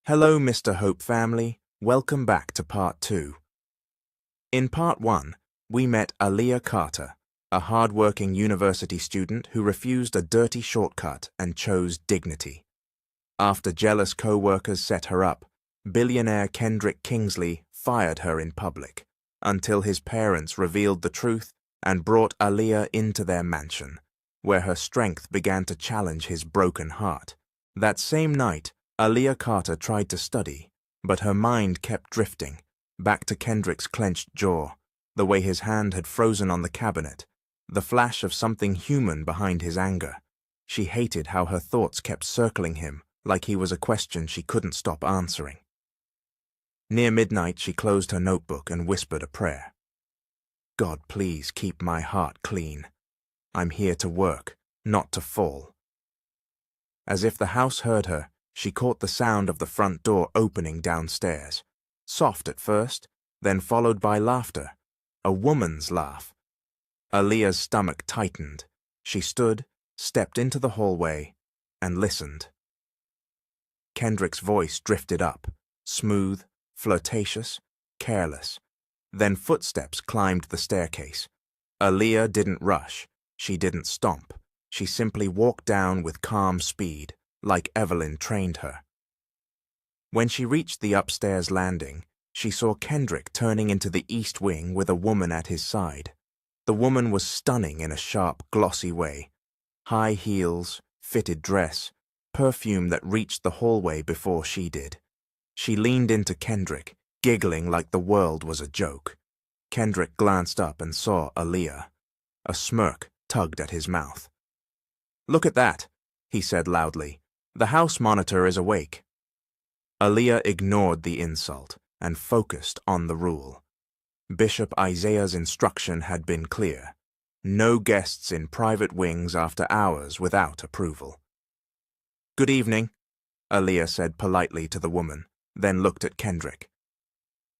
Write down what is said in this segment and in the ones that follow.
Hello, Mr. Hope family. Welcome back to Part 2. In Part 1, we met Aaliyah Carter, a hard-working university student who refused a dirty shortcut and chose dignity. After jealous co-workers set her up, billionaire Kendrick Kingsley fired her in public, until his parents revealed the truth and brought Aaliyah into their mansion, where her strength began to challenge his broken heart. That same night, Aaliyah Carter tried to study, but her mind kept drifting, back to Kendrick's clenched jaw, the way his hand had frozen on the cabinet, the flash of something human behind his anger. She hated how her thoughts kept circling him, like he was a question she couldn't stop answering. Near midnight, she closed her notebook and whispered a prayer. God, please keep my heart clean. I'm here to work, not to fall. As if the house heard her, she caught the sound of the front door opening downstairs, soft at first, then followed by laughter, a woman's laugh. Aaliyah's stomach tightened. She stood, stepped into the hallway, and listened. Kendrick's voice drifted up, smooth, flirtatious, careless. Then footsteps climbed the staircase. Aaliyah didn't rush. She didn't stomp. She simply walked down with calm speed, like Evelyn trained her. When she reached the upstairs landing, she saw Kendrick turning into the east wing with a woman at his side. The woman was stunning in a sharp, glossy way. High heels, fitted dress, perfume that reached the hallway before she did. She leaned into Kendrick, giggling like the world was a joke. Kendrick glanced up and saw Aaliyah. A smirk tugged at his mouth. "Look at that," he said loudly. "The house monitor is awake." Aaliyah ignored the insult and focused on the rule. Bishop Isaiah's instruction had been clear. No guests in private wings after hours without approval. "Good evening," Aaliyah said politely to the woman, then looked at Kendrick.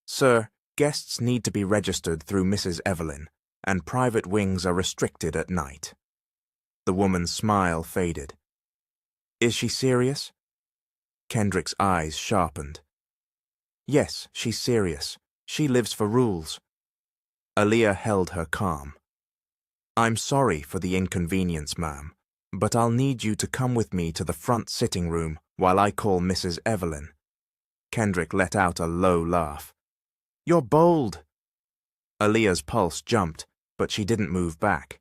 "Sir, guests need to be registered through Mrs. Evelyn, and private wings are restricted at night." The woman's smile faded. "Is she serious?" Kendrick's eyes sharpened. "Yes, she's serious. She lives for rules." Aaliyah held her calm. "I'm sorry for the inconvenience, ma'am, but I'll need you to come with me to the front sitting room while I call Mrs. Evelyn." Kendrick let out a low laugh. "You're bold." Aaliyah's pulse jumped, but she didn't move back.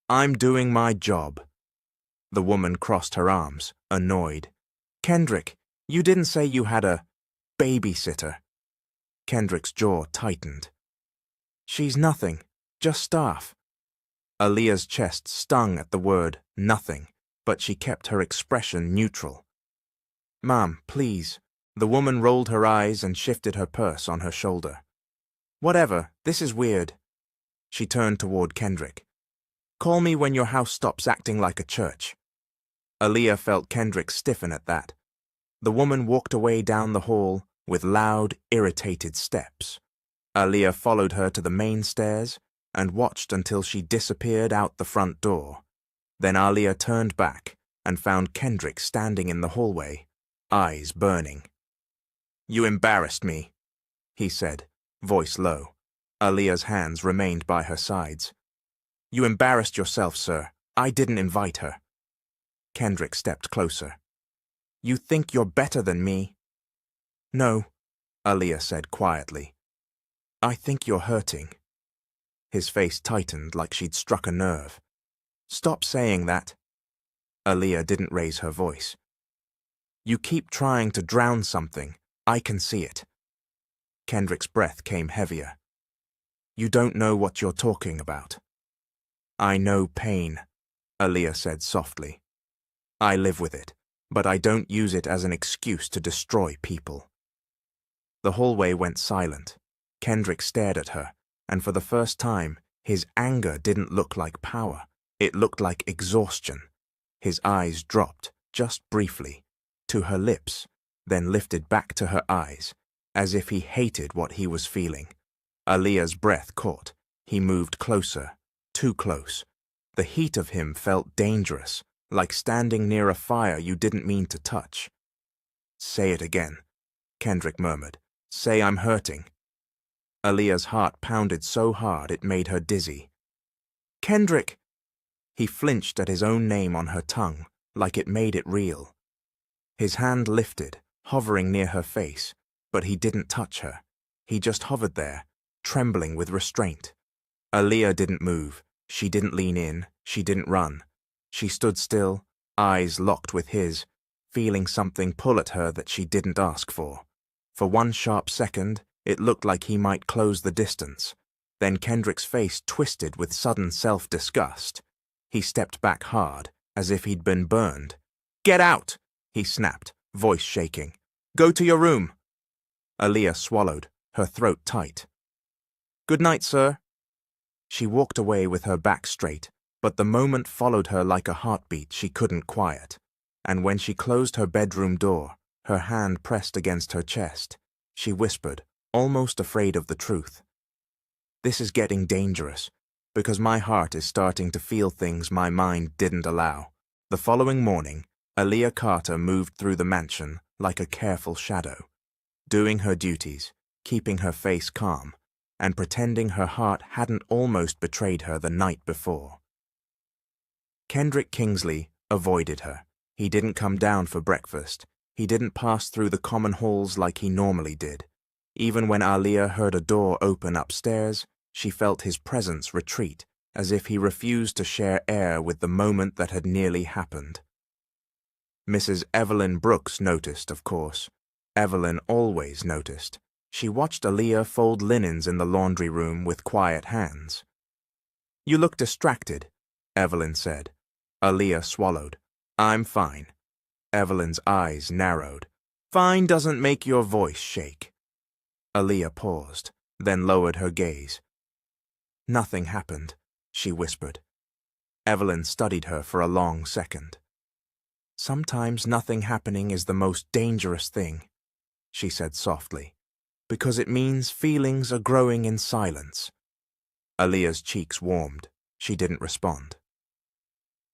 "I'm doing my job." The woman crossed her arms, annoyed. "Kendrick, you didn't say you had a babysitter." Kendrick's jaw tightened. "She's nothing, just staff." Aaliyah's chest stung at the word nothing, but she kept her expression neutral. "Ma'am, please." The woman rolled her eyes and shifted her purse on her shoulder. "Whatever, this is weird." She turned toward Kendrick. "Call me when your house stops acting like a church." Aaliyah felt Kendrick stiffen at that. The woman walked away down the hall with loud, irritated steps. Aaliyah followed her to the main stairs and watched until she disappeared out the front door. Then Aaliyah turned back and found Kendrick standing in the hallway, eyes burning. "You embarrassed me," he said, voice low. Aaliyah's hands remained by her sides. "You embarrassed yourself, sir. I didn't invite her." Kendrick stepped closer. "You think you're better than me?" "No," Aaliyah said quietly. "I think you're hurting." His face tightened like she'd struck a nerve. "Stop saying that." Aaliyah didn't raise her voice. "You keep trying to drown something. I can see it." Kendrick's breath came heavier. "You don't know what you're talking about." "I know pain," Aaliyah said softly. "I live with it, but I don't use it as an excuse to destroy people." The hallway went silent. Kendrick stared at her, and for the first time, his anger didn't look like power. It looked like exhaustion. His eyes dropped, just briefly, to her lips, then lifted back to her eyes, as if he hated what he was feeling. Aaliyah's breath caught. He moved closer, too close. The heat of him felt dangerous, like standing near a fire you didn't mean to touch. "Say it again," Kendrick murmured. Say I'm hurting. Aaliyah's heart pounded so hard it made her dizzy. Kendrick! He flinched at his own name on her tongue, like it made it real. His hand lifted, hovering near her face, but he didn't touch her. He just hovered there, trembling with restraint. Aaliyah didn't move. She didn't lean in. She didn't run. She stood still, eyes locked with his, feeling something pull at her that she didn't ask for. For one sharp second, it looked like he might close the distance. Then Kendrick's face twisted with sudden self-disgust. He stepped back hard, as if he'd been burned. Get out! He snapped, voice shaking. Go to your room! Aaliyah swallowed, her throat tight. Good night, sir. She walked away with her back straight, but the moment followed her like a heartbeat she couldn't quiet. And when she closed her bedroom door, her hand pressed against her chest, she whispered, almost afraid of the truth. This is getting dangerous, because my heart is starting to feel things my mind didn't allow. The following morning, Aaliyah Carter moved through the mansion like a careful shadow, doing her duties, keeping her face calm, and pretending her heart hadn't almost betrayed her the night before. Kendrick Kingsley avoided her. He didn't come down for breakfast. He didn't pass through the common halls like he normally did. Even when Aaliyah heard a door open upstairs, she felt his presence retreat, as if he refused to share air with the moment that had nearly happened. Mrs. Evelyn Brooks noticed, of course. Evelyn always noticed. She watched Aaliyah fold linens in the laundry room with quiet hands. You look distracted, Evelyn said. Aaliyah swallowed. I'm fine. Evelyn's eyes narrowed. Fine doesn't make your voice shake. Aaliyah paused, then lowered her gaze. Nothing happened, she whispered. Evelyn studied her for a long second. Sometimes nothing happening is the most dangerous thing, she said softly, because it means feelings are growing in silence. Aaliyah's cheeks warmed. She didn't respond.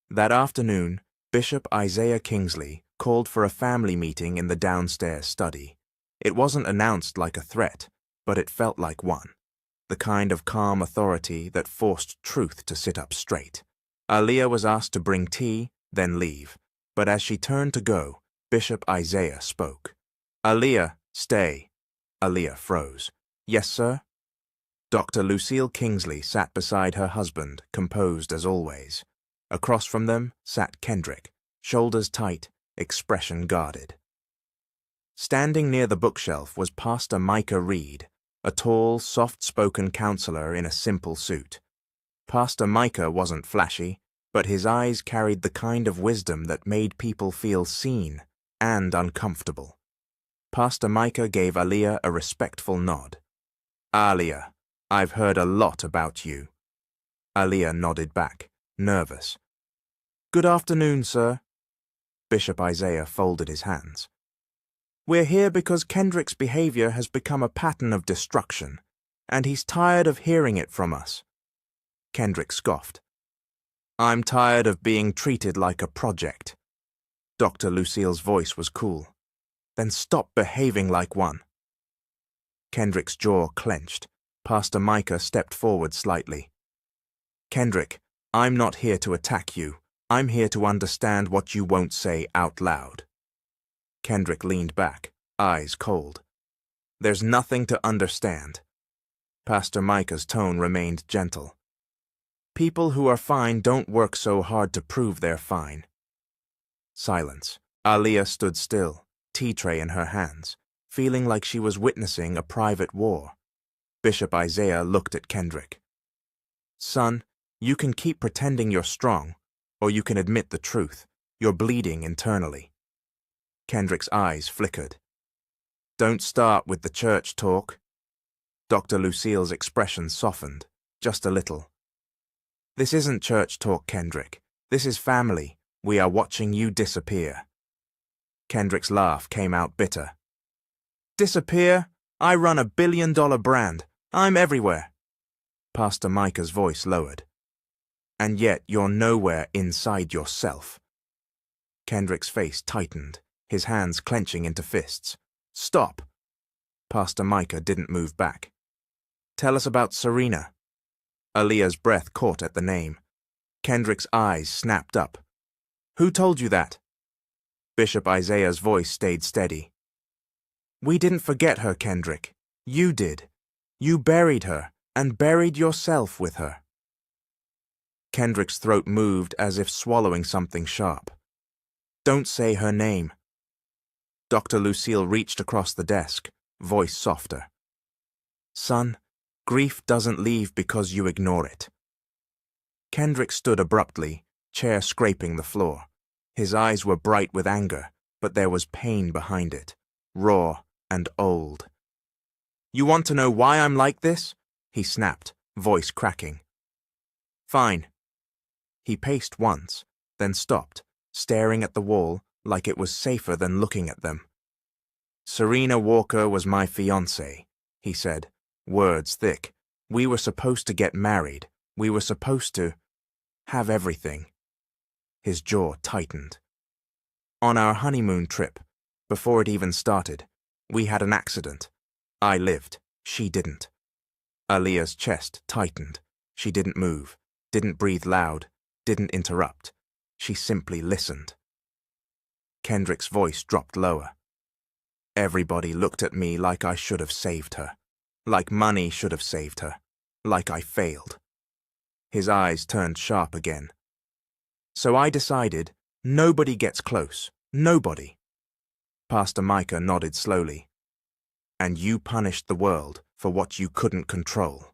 That afternoon, Bishop Isaiah Kingsley called for a family meeting in the downstairs study. It wasn't announced like a threat, but it felt like one, the kind of calm authority that forced truth to sit up straight. Aaliyah was asked to bring tea, then leave, but as she turned to go, Bishop Isaiah spoke. Aaliyah, stay. Aaliyah froze. Yes, sir? Dr. Lucille Kingsley sat beside her husband, composed as always. Across from them sat Kendrick, shoulders tight, expression guarded. Standing near the bookshelf was Pastor Micah Reed, a tall, soft-spoken counselor in a simple suit. Pastor Micah wasn't flashy, but his eyes carried the kind of wisdom that made people feel seen and uncomfortable. Pastor Micah gave Aaliyah a respectful nod. Aaliyah, I've heard a lot about you. Aaliyah nodded back, nervous. Good afternoon, sir. Bishop Isaiah folded his hands. We're here because Kendrick's behavior has become a pattern of destruction, and he's tired of hearing it from us. Kendrick scoffed. I'm tired of being treated like a project. Dr. Lucille's voice was cool. Then stop behaving like one. Kendrick's jaw clenched. Pastor Micah stepped forward slightly. Kendrick, I'm not here to attack you. I'm here to understand what you won't say out loud. Kendrick leaned back, eyes cold. There's nothing to understand. Pastor Micah's tone remained gentle. People who are fine don't work so hard to prove they're fine. Silence. Aaliyah stood still, tea tray in her hands, feeling like she was witnessing a private war. Bishop Isaiah looked at Kendrick. Son, you can keep pretending you're strong, or you can admit the truth. You're bleeding internally. Kendrick's eyes flickered. Don't start with the church talk. Dr. Lucille's expression softened, just a little. This isn't church talk, Kendrick. This is family. We are watching you disappear. Kendrick's laugh came out bitter. Disappear? I run $1 billion brand. I'm everywhere. Pastor Micah's voice lowered. And yet you're nowhere inside yourself. Kendrick's face tightened, his hands clenching into fists. Stop. Pastor Micah didn't move back. "Tell us about Serena." Aaliyah's breath caught at the name. Kendrick's eyes snapped up. "Who told you that?" Bishop Isaiah's voice stayed steady. "We didn't forget her, Kendrick. You did. You buried her, and buried yourself with her." Kendrick's throat moved as if swallowing something sharp. "Don't say her name." Dr. Lucille reached across the desk, voice softer. "Son, grief doesn't leave because you ignore it." Kendrick stood abruptly, chair scraping the floor. His eyes were bright with anger, but there was pain behind it, raw and old. "You want to know why I'm like this?" he snapped, voice cracking. "Fine." He paced once, then stopped, staring at the wall like it was safer than looking at them. "Serena Walker was my fiancée," he said, words thick. "We were supposed to get married. We were supposed to have everything." His jaw tightened. "On our honeymoon trip, before it even started, we had an accident. I lived. She didn't." Aaliyah's chest tightened. She didn't move, didn't breathe loud, didn't interrupt. She simply listened. Kendrick's voice dropped lower. "Everybody looked at me like I should have saved her. Like money should have saved her. Like I failed." His eyes turned sharp again. "So I decided nobody gets close. Nobody." Pastor Micah nodded slowly. "And you punished the world for what you couldn't control."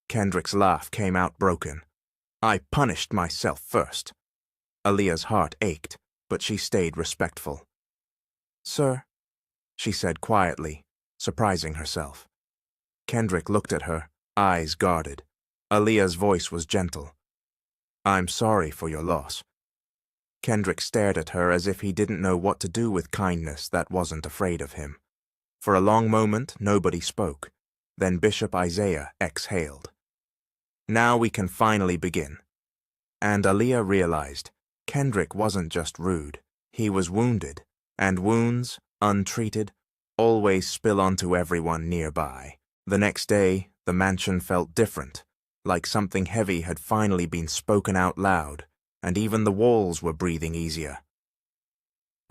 Kendrick's laugh came out broken. "I punished myself first." Aaliyah's heart ached, but she stayed respectful. "Sir," she said quietly, surprising herself. Kendrick looked at her, eyes guarded. Aaliyah's voice was gentle. "I'm sorry for your loss." Kendrick stared at her as if he didn't know what to do with kindness that wasn't afraid of him. For a long moment, nobody spoke. Then Bishop Isaiah exhaled. "Now we can finally begin." And Aaliyah realized Kendrick wasn't just rude. He was wounded, and wounds, untreated, always spill onto everyone nearby. The next day, the mansion felt different, like something heavy had finally been spoken out loud, and even the walls were breathing easier.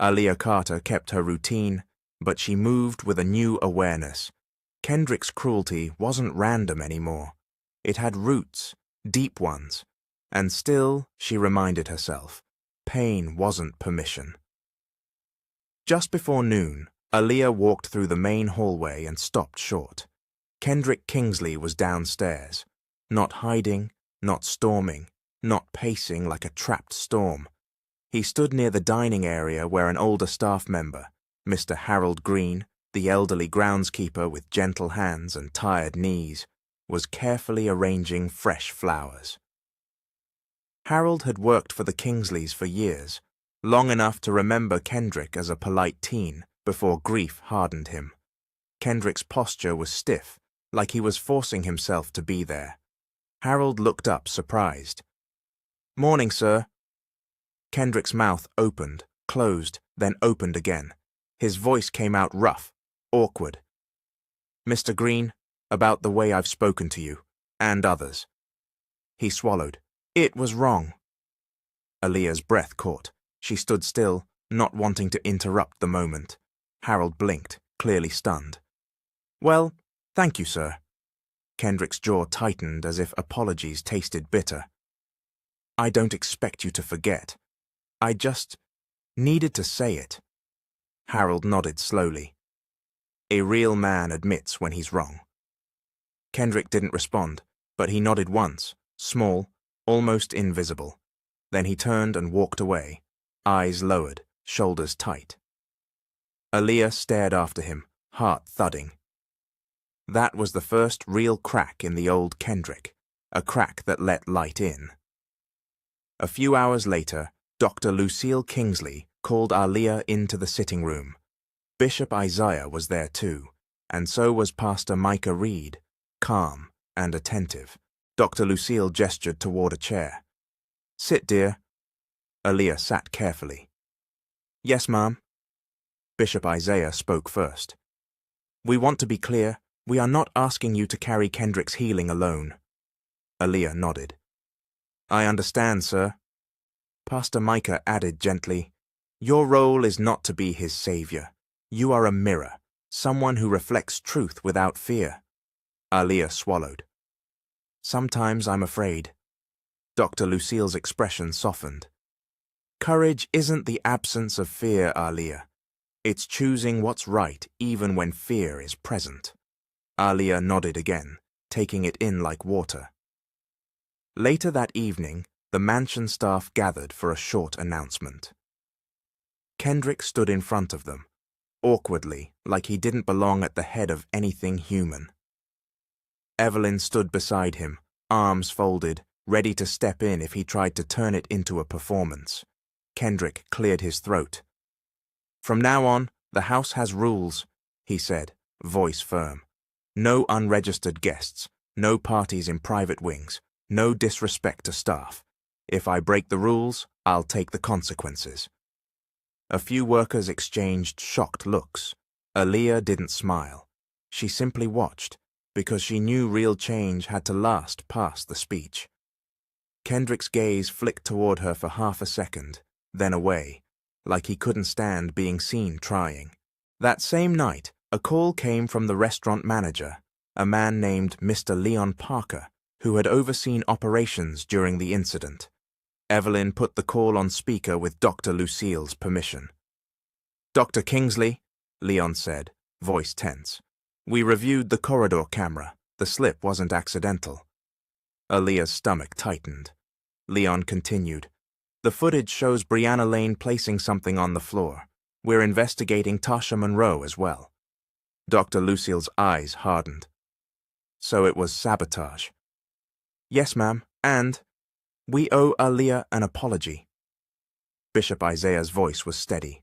Aaliyah Carter kept her routine, but she moved with a new awareness. Kendrick's cruelty wasn't random anymore. It had roots, deep ones, and still, she reminded herself, pain wasn't permission. Just before noon, Aaliyah walked through the main hallway and stopped short. Kendrick Kingsley was downstairs, not hiding, not storming, not pacing like a trapped storm. He stood near the dining area where an older staff member, Mr. Harold Green, the elderly groundskeeper with gentle hands and tired knees, was carefully arranging fresh flowers. Harold had worked for the Kingsleys for years, long enough to remember Kendrick as a polite teen before grief hardened him. Kendrick's posture was stiff, like he was forcing himself to be there. Harold looked up, surprised. "Morning, sir." Kendrick's mouth opened, closed, then opened again. His voice came out rough, awkward. "Mr. Green, about the way I've spoken to you, and others." He swallowed. "It was wrong." Aaliyah's breath caught. She stood still, not wanting to interrupt the moment. Harold blinked, clearly stunned. "Well, thank you, sir." Kendrick's jaw tightened as if apologies tasted bitter. "I don't expect you to forget. I just needed to say it." Harold nodded slowly. A real man admits when he's wrong. Kendrick didn't respond, but he nodded once, small, almost invisible. Then he turned and walked away, eyes lowered, shoulders tight. Aaliyah stared after him, heart thudding. That was the first real crack in the old Kendrick, a crack that let light in. A few hours later, Dr. Lucille Kingsley called Aaliyah into the sitting room. Bishop Isaiah was there too, and so was Pastor Micah Reed, calm and attentive. Dr. Lucille gestured toward a chair. "Sit, dear." Aaliyah sat carefully. "Yes, ma'am." Bishop Isaiah spoke first. We want to be clear, we are not asking you to carry Kendrick's healing alone. Aaliyah nodded. I understand, sir. Pastor Micah added gently, Your role is not to be his savior. You are a mirror, someone who reflects truth without fear. Aaliyah swallowed. Sometimes I'm afraid. Dr. Lucille's expression softened. Courage isn't the absence of fear, Aaliyah. It's choosing what's right even when fear is present. Aaliyah nodded again, taking it in like water. Later that evening, the mansion staff gathered for a short announcement. Kendrick stood in front of them, awkwardly, like he didn't belong at the head of anything human. Evelyn stood beside him, arms folded, ready to step in if he tried to turn it into a performance. Kendrick cleared his throat. From now on, the house has rules, he said, voice firm. No unregistered guests, no parties in private wings, no disrespect to staff. If I break the rules, I'll take the consequences. A few workers exchanged shocked looks. Aaliyah didn't smile. She simply watched, because she knew real change had to last past the speech. Kendrick's gaze flicked toward her for half a second, then away, like he couldn't stand being seen trying. That same night, a call came from the restaurant manager, a man named Mr. Leon Parker, who had overseen operations during the incident. Evelyn put the call on speaker with Dr. Lucille's permission. Dr. Kingsley, Leon said, voice tense. We reviewed the corridor camera. The slip wasn't accidental. Aaliyah's stomach tightened. Leon continued. The footage shows Brianna Lane placing something on the floor. We're investigating Tasha Monroe as well. Dr. Lucille's eyes hardened. So it was sabotage. Yes, ma'am, and we owe Aaliyah an apology. Bishop Isaiah's voice was steady.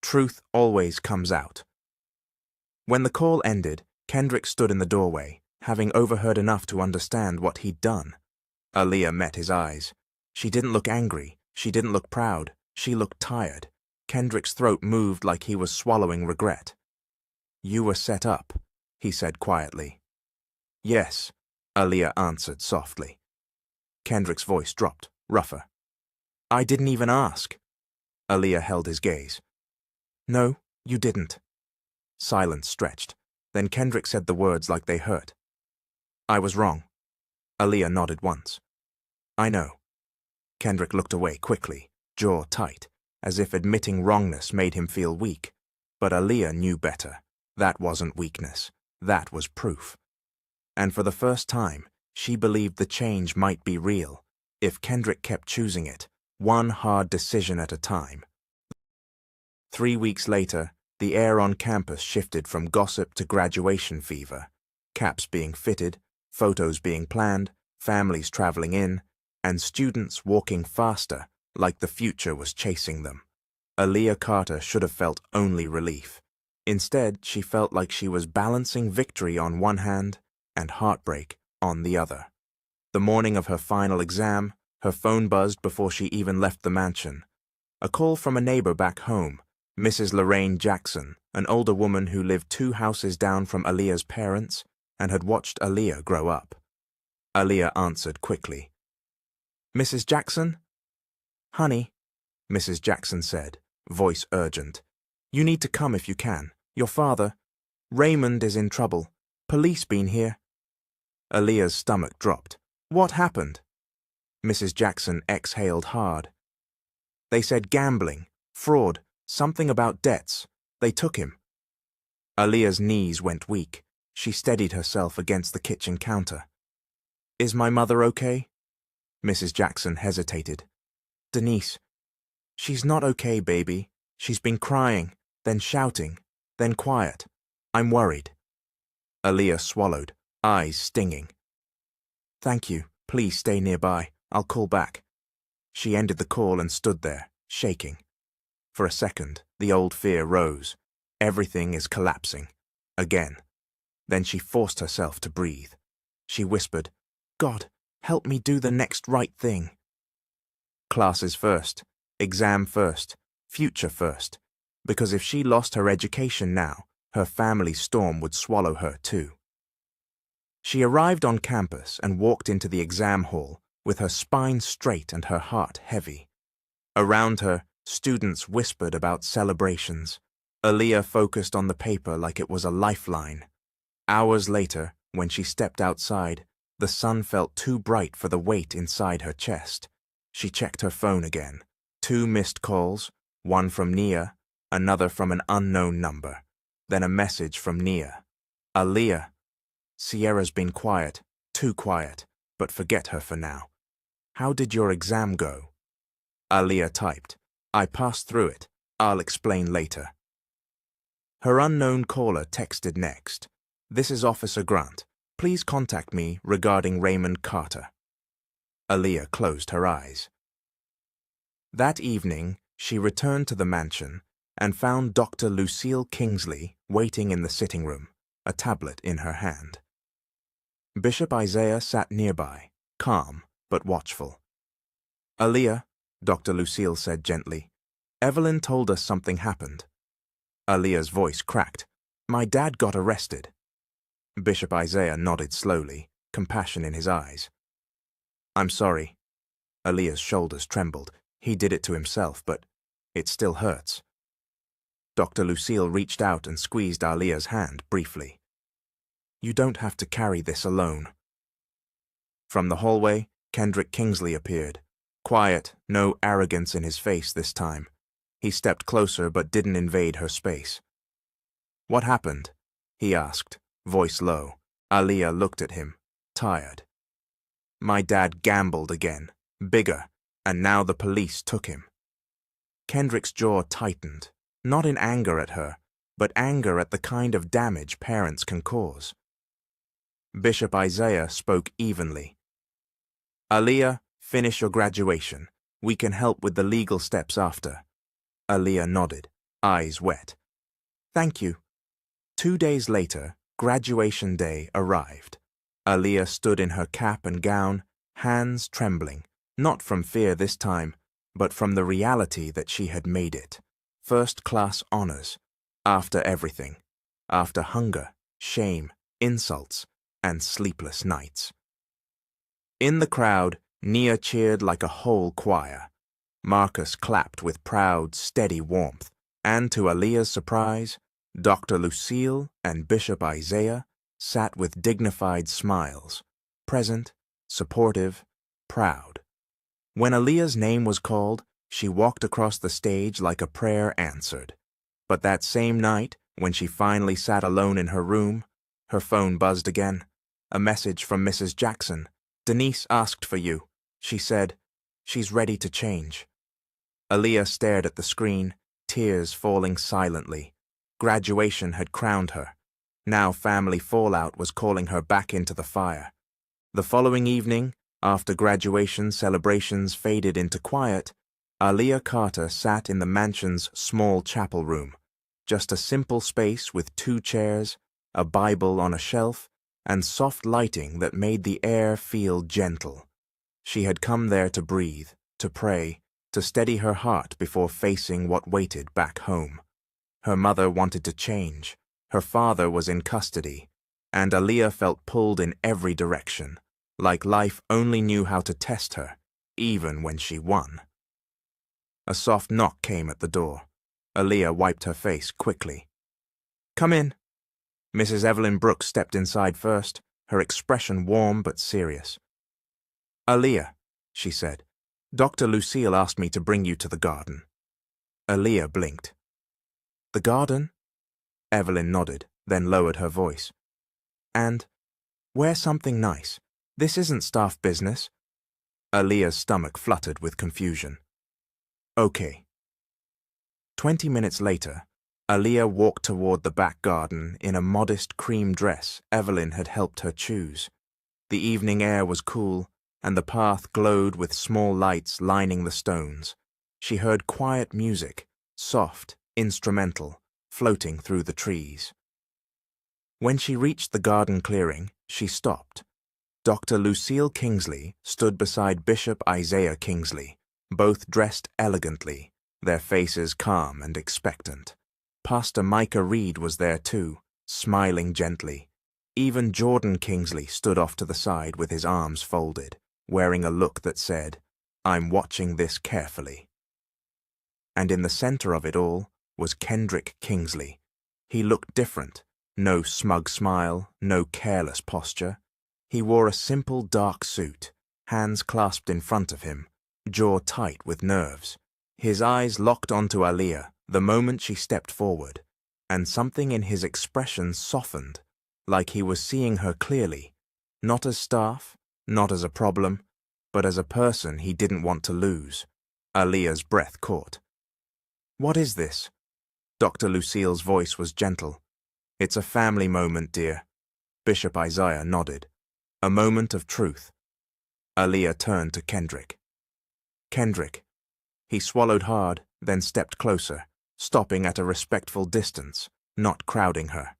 Truth always comes out. When the call ended, Kendrick stood in the doorway, having overheard enough to understand what he'd done. Aaliyah met his eyes. She didn't look angry. She didn't look proud. She looked tired. Kendrick's throat moved like he was swallowing regret. You were set up, he said quietly. Yes, Aaliyah answered softly. Kendrick's voice dropped, rougher. I didn't even ask. Aaliyah held his gaze. No, you didn't. Silence stretched. Then Kendrick said the words like they hurt. I was wrong. Aaliyah nodded once. I know. Kendrick looked away quickly, jaw tight, as if admitting wrongness made him feel weak. But Aaliyah knew better. That wasn't weakness. That was proof. And for the first time, she believed the change might be real, if Kendrick kept choosing it, one hard decision at a time. 3 weeks later, the air on campus shifted from gossip to graduation fever, caps being fitted, photos being planned, families traveling in, and students walking faster like the future was chasing them. Aaliyah Carter should have felt only relief. Instead, she felt like she was balancing victory on one hand and heartbreak on the other. The morning of her final exam, her phone buzzed before she even left the mansion. A call from a neighbor back home, Mrs. Lorraine Jackson, an older woman who lived 2 houses down from Aaliyah's parents and had watched Aaliyah grow up. Aaliyah answered quickly. Mrs. Jackson? Honey, Mrs. Jackson said, voice urgent. You need to come if you can. Your father, Raymond, is in trouble. Police been here. Aaliyah's stomach dropped. What happened? Mrs. Jackson exhaled hard. They said gambling, fraud, something about debts. They took him. Aaliyah's knees went weak. She steadied herself against the kitchen counter. Is my mother okay? Mrs. Jackson hesitated. Denise, she's not okay, baby. She's been crying, then shouting, then quiet. I'm worried. Aaliyah swallowed, eyes stinging. Thank you. Please stay nearby. I'll call back. She ended the call and stood there, shaking. For a second, the old fear rose. Everything is collapsing. Again. Then she forced herself to breathe. She whispered, God, help me do the next right thing. Classes first, exam first, future first. Because if she lost her education now, her family storm would swallow her too. She arrived on campus and walked into the exam hall with her spine straight and her heart heavy. Around her, students whispered about celebrations. Aaliyah focused on the paper like it was a lifeline. Hours later, when she stepped outside, the sun felt too bright for the weight inside her chest. She checked her phone again. 2 missed calls, one from Nia, another from an unknown number. Then a message from Nia. Aaliyah, Sierra's been quiet, too quiet, but forget her for now. How did your exam go? Aaliyah typed, I passed through it. I'll explain later. Her unknown caller texted next. This is Officer Grant. Please contact me regarding Raymond Carter. Aaliyah closed her eyes. That evening, she returned to the mansion and found Dr. Lucille Kingsley waiting in the sitting room, a tablet in her hand. Bishop Isaiah sat nearby, calm but watchful. Aaliyah, Dr. Lucille said gently, Evelyn told us something happened. Aaliyah's voice cracked. My dad got arrested. Bishop Isaiah nodded slowly, compassion in his eyes. I'm sorry. Aaliyah's shoulders trembled. He did it to himself, but it still hurts. Dr. Lucille reached out and squeezed Aaliyah's hand briefly. You don't have to carry this alone. From the hallway, Kendrick Kingsley appeared. Quiet, no arrogance in his face this time. He stepped closer but didn't invade her space. What happened? He asked, voice low. Aaliyah looked at him, tired. My dad gambled again, bigger, and now the police took him. Kendrick's jaw tightened, not in anger at her, but anger at the kind of damage parents can cause. Bishop Isaiah spoke evenly. Aaliyah, finish your graduation. We can help with the legal steps after. Aaliyah nodded, eyes wet. Thank you. 2 days later, graduation day arrived. Aaliyah stood in her cap and gown, hands trembling, not from fear this time, but from the reality that she had made it. First-class honors, after everything, after hunger, shame, insults, and sleepless nights. In the crowd, Nia cheered like a whole choir. Marcus clapped with proud, steady warmth, and to Aaliyah's surprise, Dr. Lucille and Bishop Isaiah sat with dignified smiles, present, supportive, proud. When Aaliyah's name was called, she walked across the stage like a prayer answered. But that same night, when she finally sat alone in her room, her phone buzzed again. A message from Mrs. Jackson. Denise asked for you. She said, she's ready to change. Aaliyah stared at the screen, tears falling silently. Graduation had crowned her. Now family fallout was calling her back into the fire. The following evening, after graduation celebrations faded into quiet, Aaliyah Carter sat in the mansion's small chapel room. Just a simple space with 2 chairs, a Bible on a shelf, and soft lighting that made the air feel gentle. She had come there to breathe, to pray, to steady her heart before facing what waited back home. Her mother wanted to change, her father was in custody, and Aaliyah felt pulled in every direction, like life only knew how to test her, even when she won. A soft knock came at the door. Aaliyah wiped her face quickly. Come in. Mrs. Evelyn Brooks stepped inside first, her expression warm but serious. Aaliyah, she said, Dr. Lucille asked me to bring you to the garden. Aaliyah blinked. The garden? Evelyn nodded, then lowered her voice. And wear something nice. This isn't staff business. Aaliyah's stomach fluttered with confusion. Okay. 20 minutes later, Aaliyah walked toward the back garden in a modest cream dress Evelyn had helped her choose. The evening air was cool, and the path glowed with small lights lining the stones. She heard quiet music, soft, instrumental, floating through the trees. When she reached the garden clearing, she stopped. Dr. Lucille Kingsley stood beside Bishop Isaiah Kingsley, both dressed elegantly, their faces calm and expectant. Pastor Micah Reed was there too, smiling gently. Even Jordan Kingsley stood off to the side with his arms folded, wearing a look that said, "I'm watching this carefully." And in the center of it all was Kendrick Kingsley. He looked different. No smug smile, no careless posture. He wore a simple dark suit, hands clasped in front of him, jaw tight with nerves. His eyes locked onto Aaliyah the moment she stepped forward, and something in his expression softened, like he was seeing her clearly, not as staff, not as a problem, but as a person he didn't want to lose. Aaliyah's breath caught. "What is this?" Dr. Lucille's voice was gentle. "It's a family moment, dear." Bishop Isaiah nodded. "A moment of truth." Aaliyah turned to Kendrick. "Kendrick." He swallowed hard, then stepped closer, stopping at a respectful distance, not crowding her.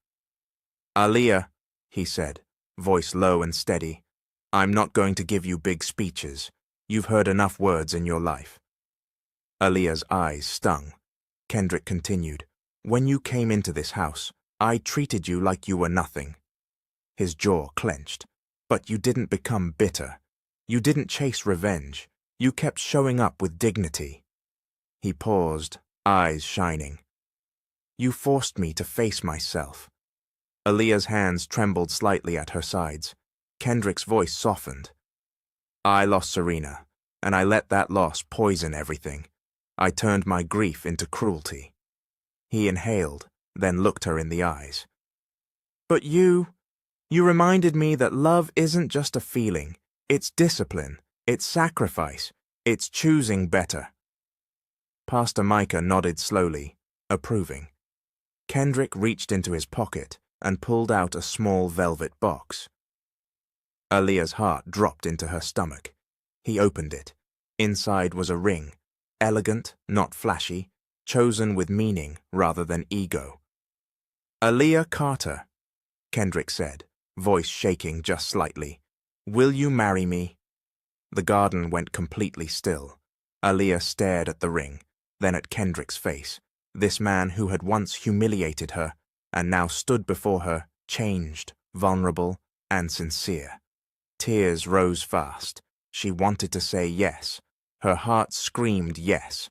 "Aaliyah," he said, voice low and steady, "I'm not going to give you big speeches. You've heard enough words in your life." Aaliyah's eyes stung. Kendrick continued, "When you came into this house, I treated you like you were nothing." His jaw clenched. "But you didn't become bitter. You didn't chase revenge. You kept showing up with dignity." He paused, eyes shining. "You forced me to face myself." Aaliyah's hands trembled slightly at her sides. Kendrick's voice softened. "I lost Serena, and I let that loss poison everything. I turned my grief into cruelty." He inhaled, then looked her in the eyes. "But you reminded me that love isn't just a feeling. It's discipline, it's sacrifice, it's choosing better." Pastor Micah nodded slowly, approving. Kendrick reached into his pocket and pulled out a small velvet box. Aaliyah's heart dropped into her stomach. He opened it. Inside was a ring, elegant, not flashy, chosen with meaning rather than ego. "Aaliyah Carter," Kendrick said, voice shaking just slightly. "Will you marry me?" The garden went completely still. Aaliyah stared at the ring, then at Kendrick's face, this man who had once humiliated her and now stood before her, changed, vulnerable, and sincere. Tears rose fast. She wanted to say yes. Her heart screamed yes.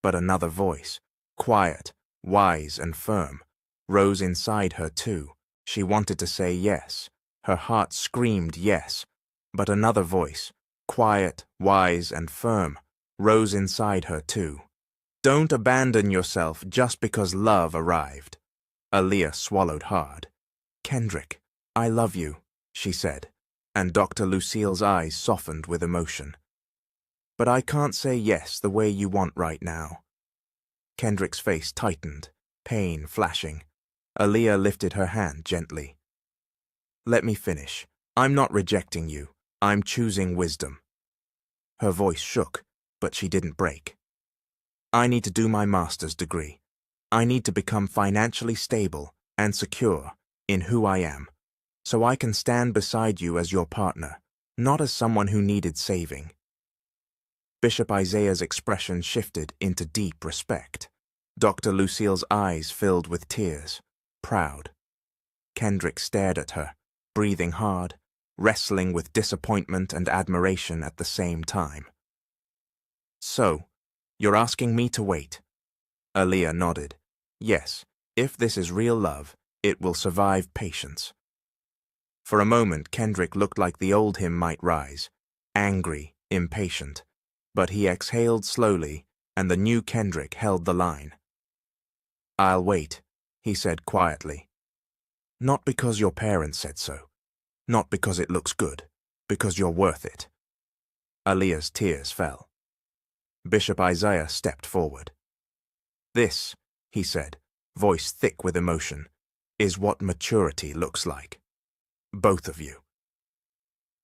But another voice, quiet, wise, and firm, rose inside her too. She wanted to say yes. Her heart screamed yes. But another voice, quiet, wise, and firm, rose inside her too. "Don't abandon yourself just because love arrived." Aaliyah swallowed hard. "Kendrick, I love you," she said, and Dr. Lucille's eyes softened with emotion. "But I can't say yes the way you want right now." Kendrick's face tightened, pain flashing. Aaliyah lifted her hand gently. "Let me finish. I'm not rejecting you. I'm choosing wisdom." Her voice shook, but she didn't break. "I need to do my master's degree. I need to become financially stable and secure in who I am, so I can stand beside you as your partner, not as someone who needed saving." Bishop Isaiah's expression shifted into deep respect. Dr. Lucille's eyes filled with tears, proud. Kendrick stared at her, breathing hard, wrestling with disappointment and admiration at the same time. "So, you're asking me to wait?" Aaliyah nodded. "Yes, if this is real love, it will survive patience." For a moment, Kendrick looked like the old him might rise, angry, impatient. But he exhaled slowly, and the new Kendrick held the line. "I'll wait," he said quietly. "Not because your parents said so. Not because it looks good. Because you're worth it." Aaliyah's tears fell. Bishop Isaiah stepped forward. "This," he said, voice thick with emotion, "is what maturity looks like. Both of you."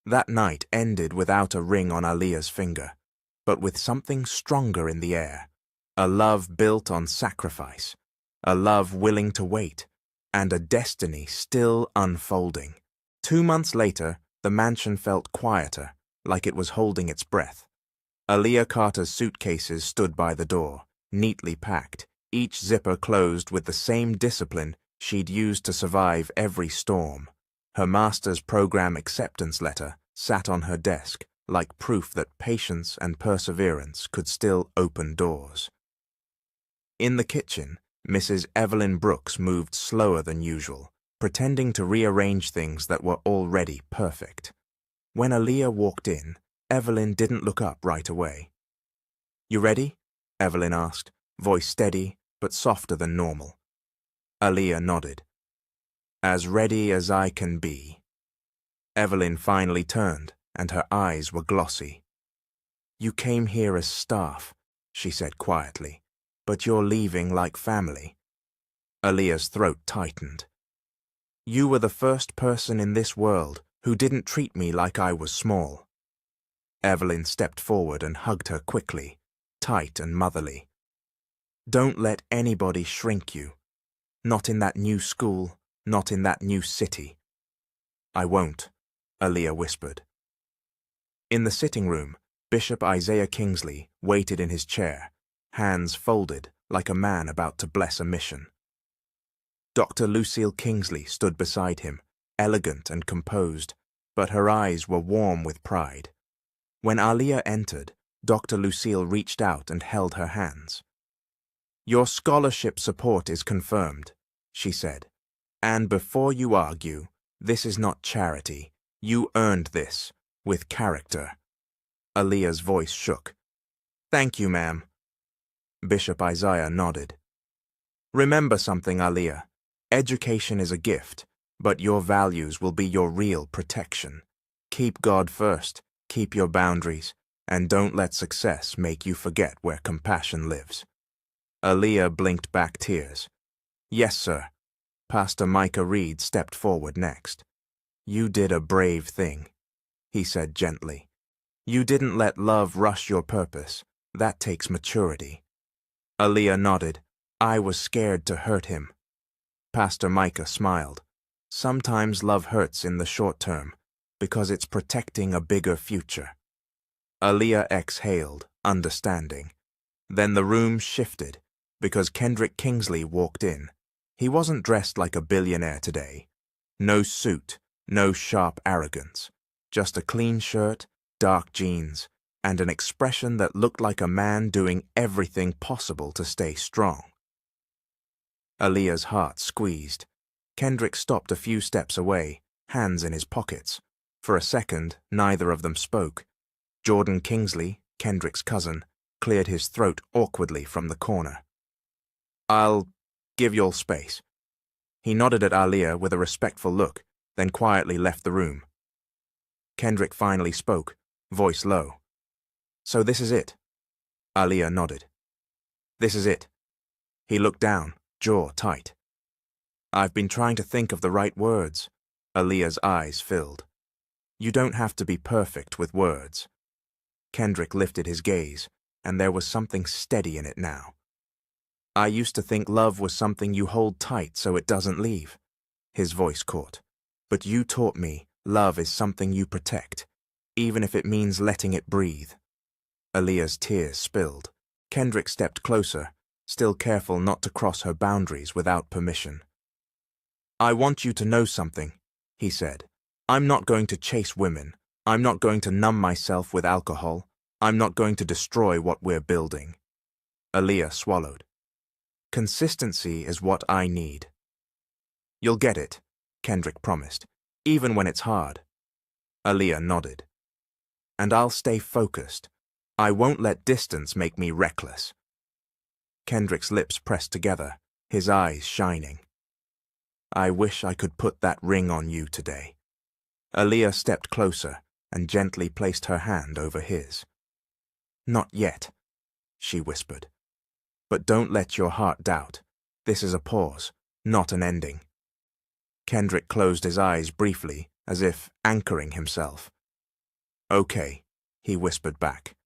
That night ended without a ring on Aaliyah's finger, but with something stronger in the air. A love built on sacrifice, a love willing to wait, and a destiny still unfolding. 2 months later, the mansion felt quieter, like it was holding its breath. Aaliyah Carter's suitcases stood by the door, neatly packed, each zipper closed with the same discipline she'd used to survive every storm. Her master's program acceptance letter sat on her desk like proof that patience and perseverance could still open doors. In the kitchen, Mrs. Evelyn Brooks moved slower than usual, pretending to rearrange things that were already perfect. When Aaliyah walked in, Evelyn didn't look up right away. "You ready?" Evelyn asked, voice steady but softer than normal. Aaliyah nodded. "As ready as I can be." Evelyn finally turned, and her eyes were glossy. "You came here as staff," she said quietly, "but you're leaving like family." Aaliyah's throat tightened. "You were the first person in this world who didn't treat me like I was small." Evelyn stepped forward and hugged her quickly, tight and motherly. "Don't let anybody shrink you. Not in that new school, not in that new city." "I won't," Aaliyah whispered. In the sitting room, Bishop Isaiah Kingsley waited in his chair, hands folded like a man about to bless a mission. Dr. Lucille Kingsley stood beside him, elegant and composed, but her eyes were warm with pride. When Aaliyah entered, Dr. Lucille reached out and held her hands. "Your scholarship support is confirmed," she said. "And before you argue, this is not charity. You earned this, with character." Aaliyah's voice shook. "Thank you, ma'am." Bishop Isaiah nodded. "Remember something, Aaliyah. Education is a gift, but your values will be your real protection. Keep God first, keep your boundaries, and don't let success make you forget where compassion lives." Aaliyah blinked back tears. "Yes, sir." Pastor Micah Reed stepped forward next. "You did a brave thing," he said gently. "You didn't let love rush your purpose. That takes maturity." Aaliyah nodded. "I was scared to hurt him." Pastor Micah smiled. "Sometimes love hurts in the short term, because it's protecting a bigger future." Aaliyah exhaled, understanding. Then the room shifted, because Kendrick Kingsley walked in. He wasn't dressed like a billionaire today. No suit, no sharp arrogance. Just a clean shirt, dark jeans, and an expression that looked like a man doing everything possible to stay strong. Aaliyah's heart squeezed. Kendrick stopped a few steps away, hands in his pockets. For a second, neither of them spoke. Jordan Kingsley, Kendrick's cousin, cleared his throat awkwardly from the corner. "I'll give y'all space." He nodded at Aaliyah with a respectful look, then quietly left the room. Kendrick finally spoke, voice low. "So this is it?" Aaliyah nodded. "This is it." He looked down, jaw tight. "I've been trying to think of the right words." Aaliyah's eyes filled. "You don't have to be perfect with words." Kendrick lifted his gaze, and there was something steady in it now. "I used to think love was something you hold tight so it doesn't leave." His voice caught. "But you taught me love is something you protect, even if it means letting it breathe." Aaliyah's tears spilled. Kendrick stepped closer, still careful not to cross her boundaries without permission. "I want you to know something," he said. "I'm not going to chase women. I'm not going to numb myself with alcohol. I'm not going to destroy what we're building." Aaliyah swallowed. "Consistency is what I need." "You'll get it," Kendrick promised, "even when it's hard." Aaliyah nodded. "And I'll stay focused. I won't let distance make me reckless." Kendrick's lips pressed together, his eyes shining. "I wish I could put that ring on you today." Aaliyah stepped closer and gently placed her hand over his. "Not yet," she whispered. "But don't let your heart doubt. This is a pause, not an ending." Kendrick closed his eyes briefly, as if anchoring himself. "Okay," he whispered back.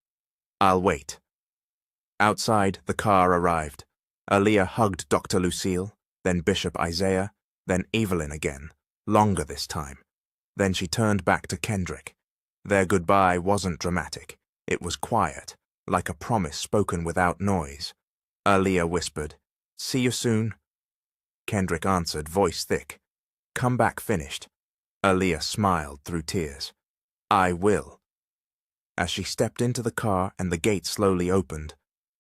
"I'll wait." Outside, the car arrived. Aaliyah hugged Dr. Lucille, then Bishop Isaiah, then Evelyn again, longer this time. Then she turned back to Kendrick. Their goodbye wasn't dramatic. It was quiet, like a promise spoken without noise. Aaliyah whispered, See you soon. Kendrick answered, voice thick. Come back finished. Aaliyah smiled through tears. I will. As she stepped into the car and the gate slowly opened,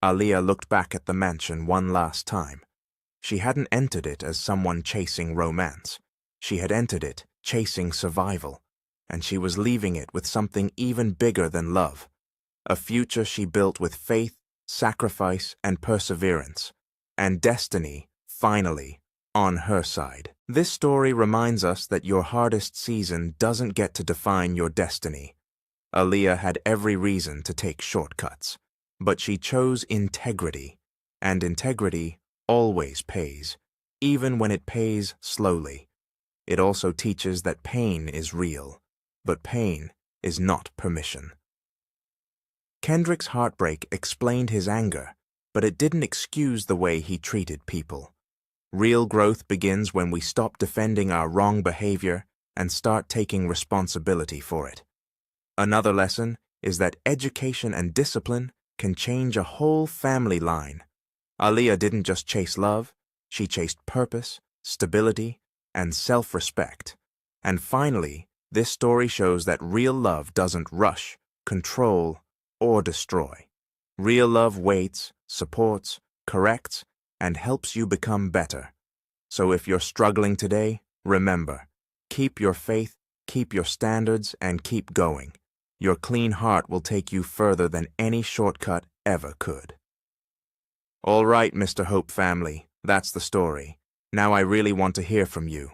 Aaliyah looked back at the mansion one last time. She hadn't entered it as someone chasing romance. She had entered it chasing survival, and she was leaving it with something even bigger than love. A future she built with faith, sacrifice, and perseverance, and destiny, finally, on her side. This story reminds us that your hardest season doesn't get to define your destiny. Aaliyah had every reason to take shortcuts, but she chose integrity, and integrity always pays, even when it pays slowly. It also teaches that pain is real, but pain is not permission. Kendrick's heartbreak explained his anger, but it didn't excuse the way he treated people. Real growth begins when we stop defending our wrong behavior and start taking responsibility for it. Another lesson is that education and discipline can change a whole family line. Aaliyah didn't just chase love, she chased purpose, stability, and self-respect. And finally, this story shows that real love doesn't rush, control, or destroy. Real love waits, supports, corrects, and helps you become better. So if you're struggling today, remember, keep your faith, keep your standards, and keep going. Your clean heart will take you further than any shortcut ever could. All right, Mr. Hope family, that's the story. Now I really want to hear from you.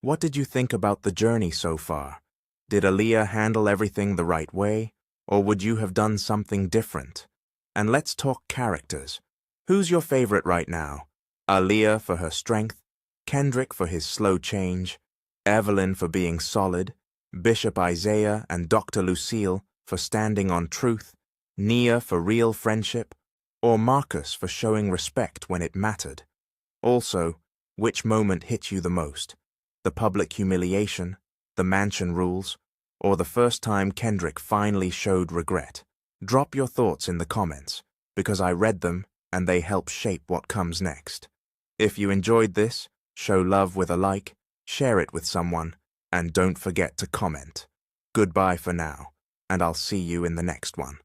What did you think about the journey so far? Did Aaliyah handle everything the right way, or would you have done something different? And let's talk characters. Who's your favorite right now? Aaliyah for her strength, Kendrick for his slow change, Evelyn for being solid, Bishop Isaiah and Dr. Lucille for standing on truth, Nia for real friendship, or Marcus for showing respect when it mattered? Also, which moment hit you the most? The public humiliation, the mansion rules, or the first time Kendrick finally showed regret? Drop your thoughts in the comments, because I read them and they help shape what comes next. If you enjoyed this, show love with a like, share it with someone, and don't forget to comment. Goodbye for now, and I'll see you in the next one.